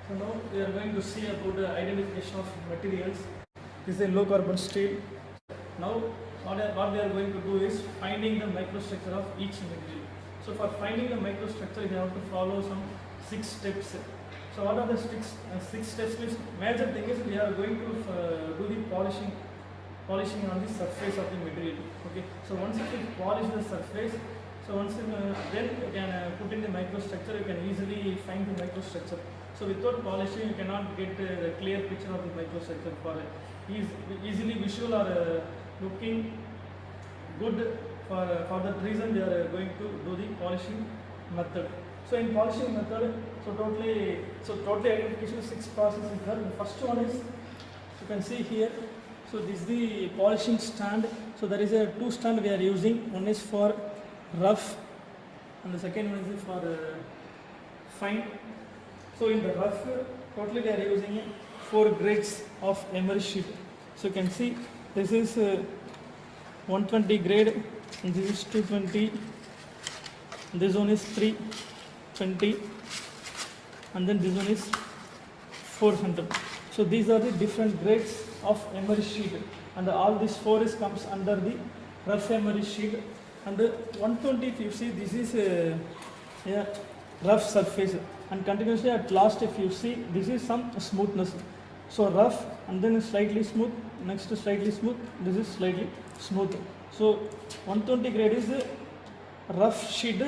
So now we are going to see about the identification of materials. This is a low carbon steel. Now what we are going to do is finding the microstructure of each material. So for finding the microstructure, you have to follow some 6 steps. So what are the six steps? Means major thing is we are going to do the polishing on the surface of the material. Okay. So once you polish the surface, so once then you can put in the microstructure. You can easily find the microstructure. So without polishing, you cannot get a clear picture of the microstructure. For easily visual or looking good, for that reason we are going to do the polishing method. So in polishing method, totally identification of 6 processes is there. The first one is, you can see here. So this is the polishing stand. So there is a 2 stand we are using. One is for rough, and the second one is for fine. So in the rough, totally we are using 4 grades of emery sheet. So you can see this is 120 grade, and this is 220. This one is 320, and then this one is 400. So these are the different grades of emery sheet, and all these 4 comes under the rough emery sheet. And 120, if you see, this is a rough surface, and continuously at last, if you see, this is some smoothness. So rough, and then slightly smooth, next slightly smooth, this is slightly smooth. So 120 grade is rough sheet,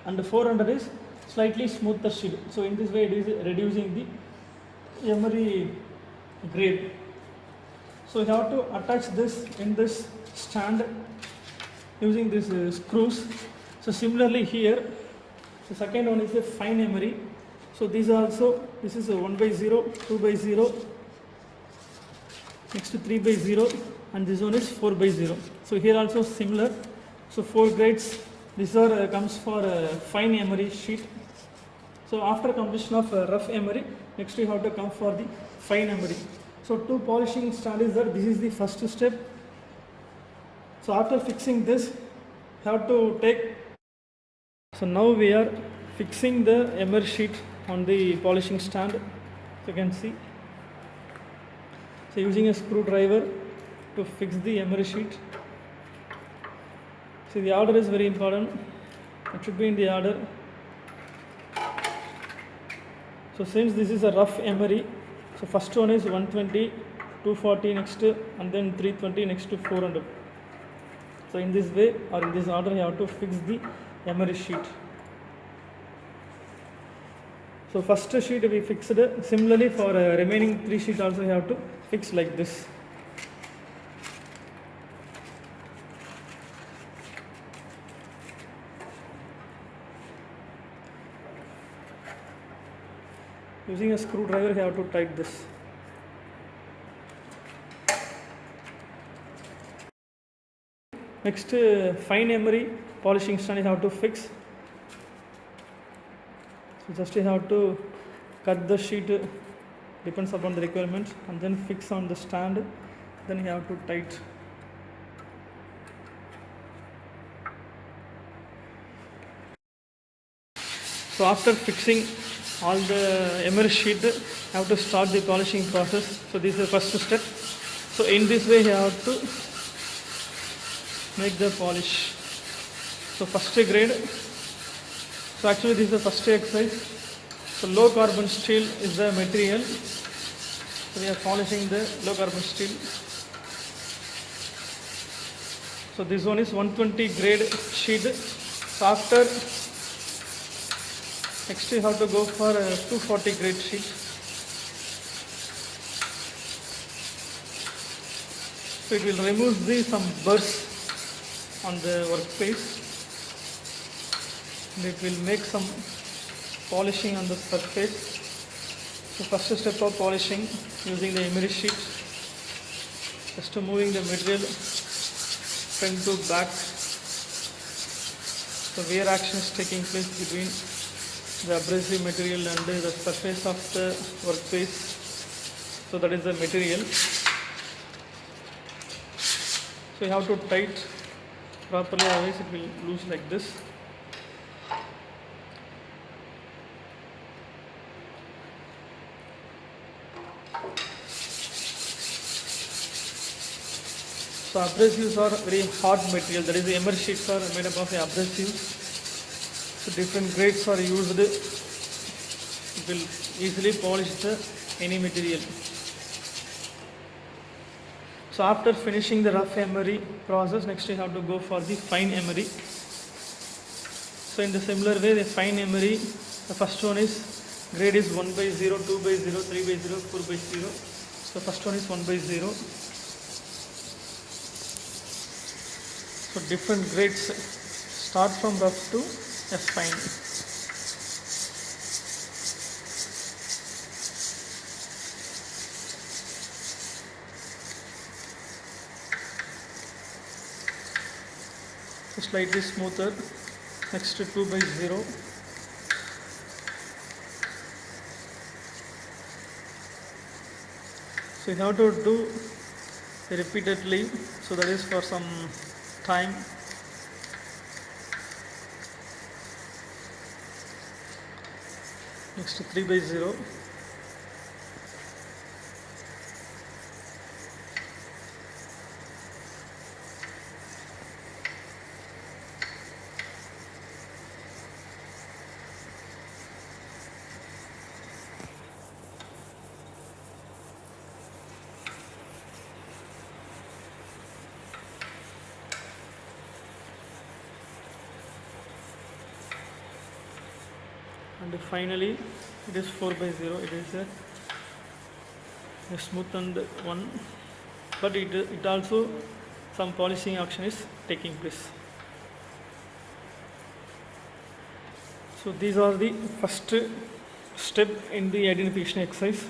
and 400 is slightly smoother sheet. So in this way it is reducing the emery grade. So you have to attach this in this stand using these screws. So similarly here, the second one is a fine emery. So this is a 1/0, 2/0, next 3/0, and this one is 4/0. So here also similar. So 4 grades. These are comes for fine emery sheet. So after completion of rough emery, next we have to come for the fine emery. So 2 polishing stand is there. This is the first step. So after fixing this, have to take. So now we are fixing the emery sheet on the polishing stand. So you can see. So using a screwdriver to fix the emery sheet. See, the order is very important. It should be in the order. So since this is a rough emery, so first one is 120, 240 next, and then 320 next to 400. So in this way or in this order, you have to fix the emery sheet. So first sheet we fixed. Similarly for remaining 3 sheets also you have to fix like this. Using a screwdriver, you have to tighten this. Next, fine emery polishing stand you have to fix. So just you have to cut the sheet, depends upon the requirements, and then fix on the stand. Then you have to tighten. So after fixing all the emery sheet, you have to start the polishing process. So this is the first step. So in this way you have to make the polish. So first grade. So actually this is the first exercise. So low carbon steel is the material. So we are polishing the low carbon steel. So this one is 120 grade sheet. So after, next you have to go for a 240 grade sheet. So it will remove some burrs on the workpiece, and it will make some polishing on the surface. So first step of polishing using the emery sheet, just to moving the material front to back. So wear action is taking place between the abrasive material and the surface of the workpiece. So that is the material. So you have to tighten properly, otherwise it will loose like this. So abrasives are very hard material, that is the emer sheets are made up of abrasives. So different grades are used, it will easily polish any material. So after finishing the rough emery process, next you have to go for the fine emery. So in the similar way, the fine emery, the first one is grade is 1 by 0, 2 by 0, 3 by 0, 4 by 0. So first one is 1 by 0. So different grades start from rough to F fine. So slightly smoother. Next to 2 by 0. So you have to do repeatedly, so that is for some time. Next to 3 by 0. And finally it is 4 by 0. It is a smoothened one, but it also some polishing action is taking place. So these are the first step in the identification exercise.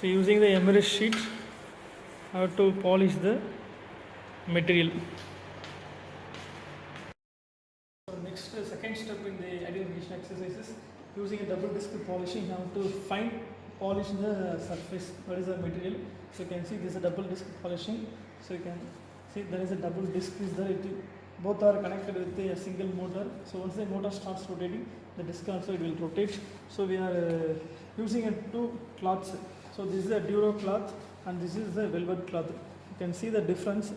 So using the emery sheet, I have to polish the material. Second step in the identification exercise is using a double disc polishing. You have to polish the surface, that is the material. So you can see this is a double disc polishing. So you can see there is a double disc is there. Both are connected with a single motor. So once the motor starts rotating, the disc also it will rotate. So we are using two cloths. So this is a Duro cloth and this is the velvet cloth. You can see the difference.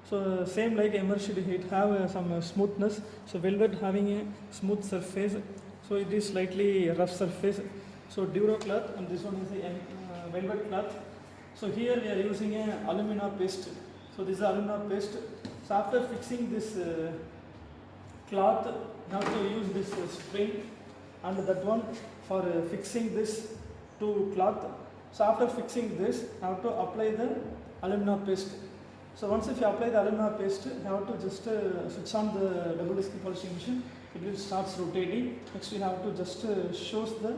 So same like emer sheet, it have some smoothness. So velvet having a smooth surface, so it is slightly rough surface. So Duro cloth and this one is a velvet cloth. So here we are using a alumina paste. So this is alumina paste. So after fixing this cloth, you have to use this spring and that one for fixing this to cloth. So after fixing this, you have to apply the alumina paste. So once if you apply the alumina paste, you have to just switch on the double disc polishing machine. It will start rotating. Next you have to just shows the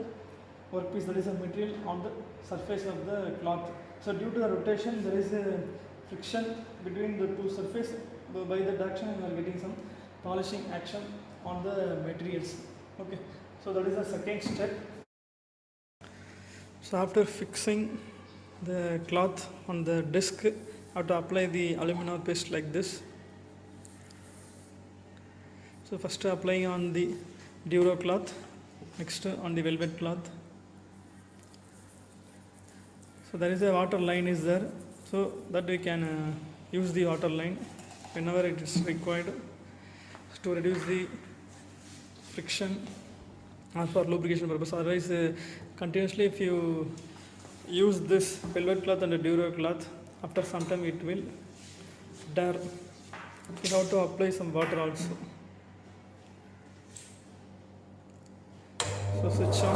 workpiece, that is a material on the surface of the cloth. So due to the rotation, there is a friction between the two surfaces. By that action, you are getting some polishing action on the materials. Okay. So that is the second step. So after fixing the cloth on the disc, I have to apply the alumina paste like this. So first applying on the Duro cloth, next on the velvet cloth. So there is a water line is there, so that we can use the water line whenever it is required to reduce the friction or for lubrication purpose. Otherwise continuously if you use this velvet cloth and the Duro cloth, after some time it will dare. You have to apply some water also. So switch on.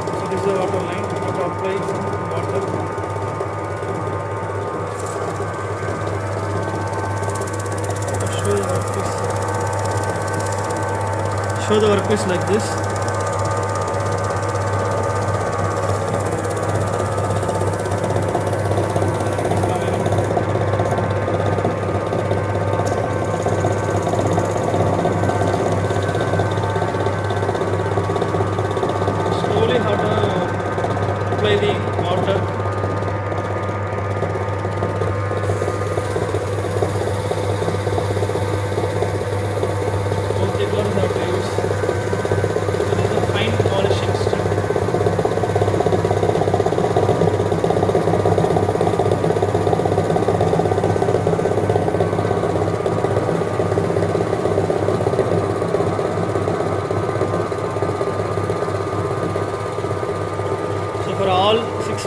So this is the water line. You have to apply some water. Show the workpiece like this. Apply the water. Both the colors have to use.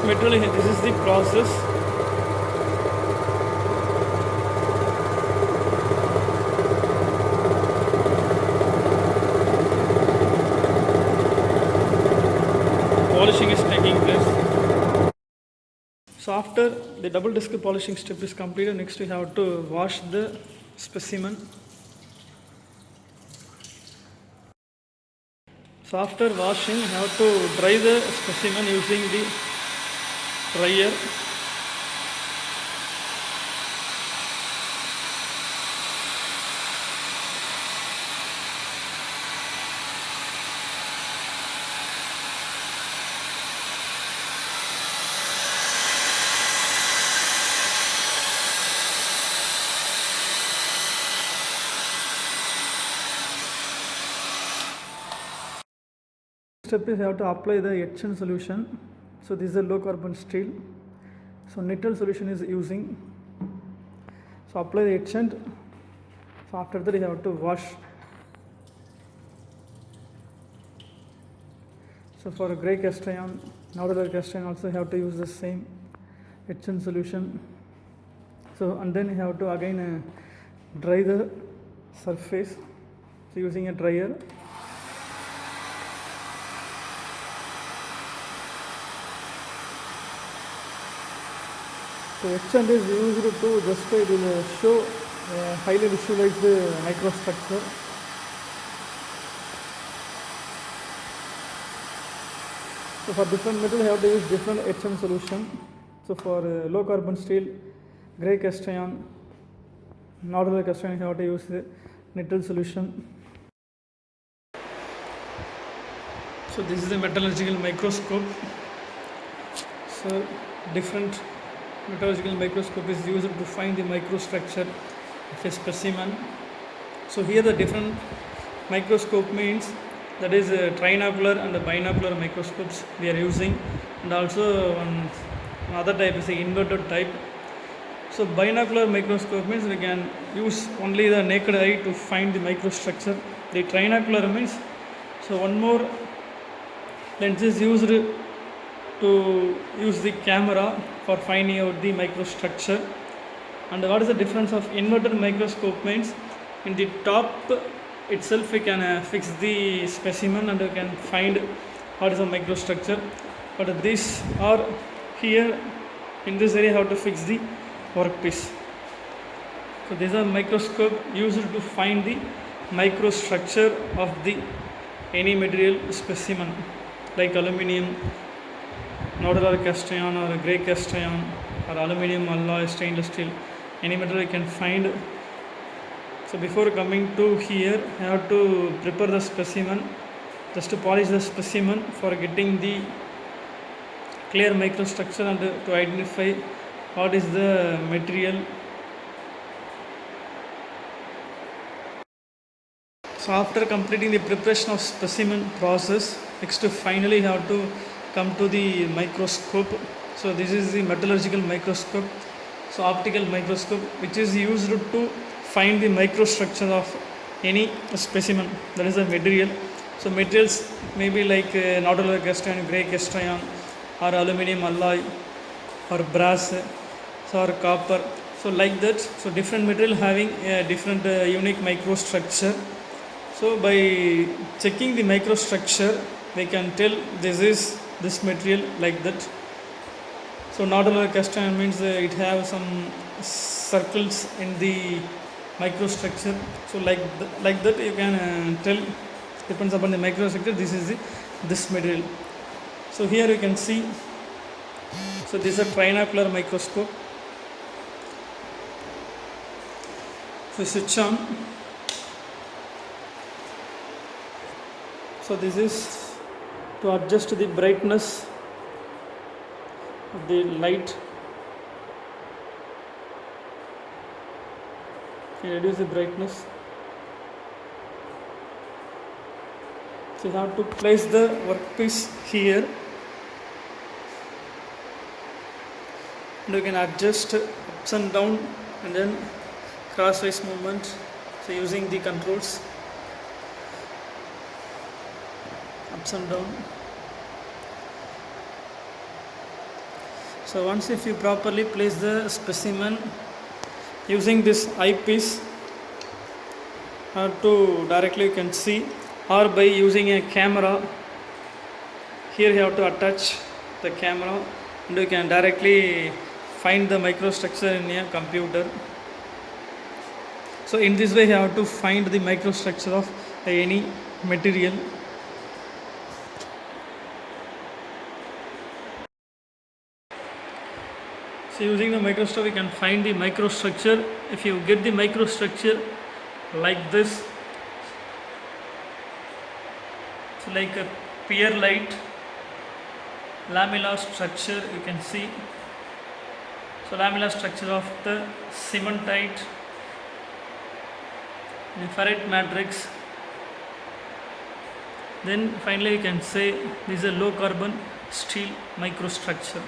material, this is the process. Polishing is taking place. So after the double disc polishing step is completed, next we have to wash the specimen. So after washing, you have to dry the specimen using the dryer. Step is you have to apply the etchant solution. So this is a low carbon steel. So nitrile solution is using. So apply the etchant. So after that you have to wash. So for grey cast iron, nodular cast iron also you have to use the same etchant solution. So and then you have to again dry the surface. So using a dryer. So etchant is used to just it will show highly visualize the microstructure. So for different metal, you have to use different etchant solution. So for low carbon steel, grey cast iron, nodular cast iron, you have to use the nitrile solution. So this is the metallurgical microscope. So different metallurgical microscope is used to find the microstructure of a specimen. So here the different microscope means that is a trinocular and a binocular microscopes we are using, and also another type is the inverted type. So binocular microscope means we can use only the naked eye to find the microstructure. The trinocular means so one more lens is used to use the camera for finding out the microstructure. And what is the difference of inverted microscope means in the top itself we can fix the specimen and we can find what is the microstructure, but these are here in this area how to fix the workpiece. So these are microscope used to find the microstructure of the any material specimen like aluminium, nodular cast iron or grey cast iron or aluminium alloy, stainless steel, any metal you can find. So before coming to here, I have to prepare the specimen, just to polish the specimen for getting the clear microstructure and to identify what is the material. So after completing the preparation of specimen process, next finally you have to come to the microscope. So this is the metallurgical microscope, so optical microscope, which is used to find the microstructure of any specimen, that is the material. So materials may be like nodular cast iron, grey cast iron or aluminium alloy or brass or copper, so like that. So different material having a different unique microstructure. So by checking the microstructure we can tell this is this material like that. So nodular cast iron means it has some circles in the microstructure. So like that you can tell, depends upon the microstructure, this is this material. So here you can see, so this is a trinocular microscope. So switch on. So this is to adjust the brightness of the light. Reduce the brightness. So you have to place the workpiece here and you can adjust ups and down and then crosswise movement, so using the controls ups and down. So once if you properly place the specimen using this eyepiece to directly you can see, or by using a camera, here you have to attach the camera and you can directly find the microstructure in a computer. So in this way you have to find the microstructure of any material. So using the microscope we can find the microstructure. If you get the microstructure like this, it's like a pear-like lamellar structure you can see. So lamellar structure of the cementite, the ferrite matrix. Then finally you can say this is a low carbon steel microstructure.